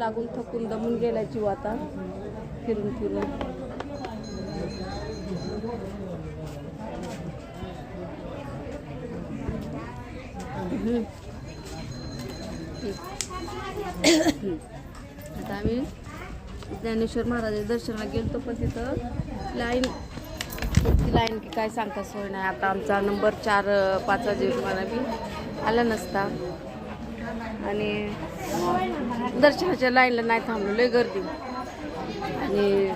लागून थकून दमून गेला जीव आता फिरून फिरून. आता आम्ही ज्ञानेश्वर महाराजांच्या दर्शनाला गेलतो, पण तिथं लाईन की काय सांगता सोय नाही. आता आमचा नंबर 4-5 वाजेपर्यंत बी आला नसता आणि दर्शनाच्या लाईनला नाही थांबलो, लय गर्दी. आणि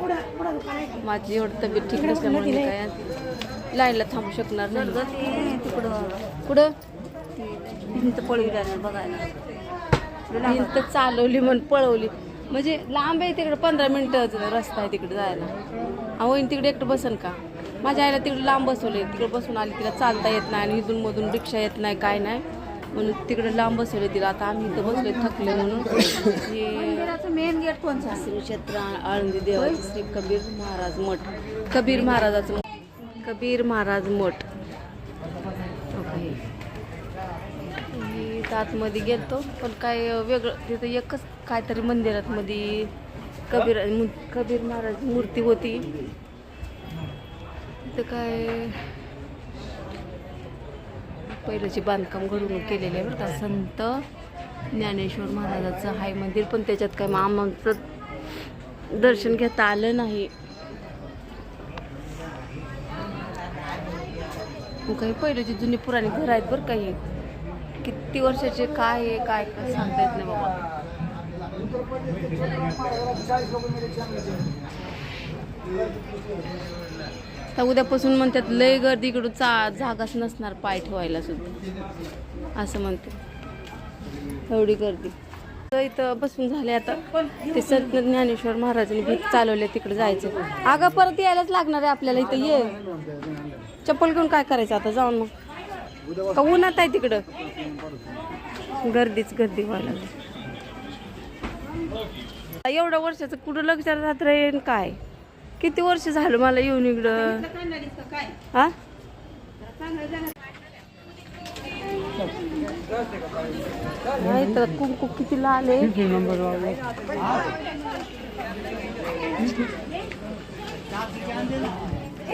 माझी एवढी तब्येत ठीक नसल्यामुळे मी काय लाईनला थांबू शकणार नाही. कुठं भिंत पळवली बघायला, भिंत चालवली म्हणून पळवली, म्हणजे लांब आहे तिकडे 15 मिनिटं रस्ता आहे तिकडे जायला. होईन तिकडे एकटं बसन का? माझ्या आईला तिकडे लांब बसवले, तिकडे बसून आली, तिला चालता येत नाही आणि इथून मधून रिक्षा येत नाही काय नाही म्हणून तिकडे लांब बसवले तिला. आता आम्ही इथं बसले थकले म्हणून. हे मेन गेट कोणतं? श्री क्षेत्र आळंदी देवाचे श्री कबीर महाराज मठ, कबीर महाराजाचं कबीर महाराज मठ. ओके, मी आतमध्ये गेलतो पण काय वेगळं तिथं एकच काहीतरी मंदिरात मध्ये कबीर महाराज मूर्ती होती. तिथं काय पहिल्याचे बांधकाम घडून केलेले आहे बरं का. संत ज्ञानेश्वर महाराजाचं हाय मंदिर, पण त्याच्यात काय आमचं दर्शन घेता आलं नाही. काही पहिल्याची जुनी पुराणी घर आहेत बरं काही, किती वर्षाचे काय आहे काय सांगता येत नाही बाबा. तर उद्यापासून म्हणतात लय गर्दी इकडून जागाच नसणार पाय ठेवायला सुद्धा असं म्हणते, एवढी गर्दी. तर इथं बसून झाले. आता ते संत ज्ञानेश्वर महाराजांनी भीत चालवले तिकडे जायचं. अगं परत यायलाच लागणार आहे आपल्याला. इथं ये चप्पल घेऊन काय करायचं आता जाऊन मग का उन्हात आहे तिकडं, गर्दीच गर्दी व्हायला. एवढ्या वर्षाचं कुठं लक्षात राहत राहील काय? किती वर्ष झालं मला येऊन इकडं. हा नाही तर कुंकू किती लाल आहे.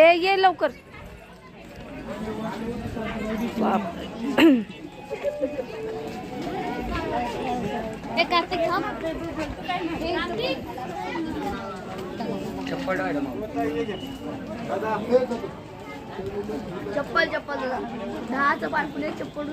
ए ये लवकर. चप्पल 10चं बारकुले चप्पल.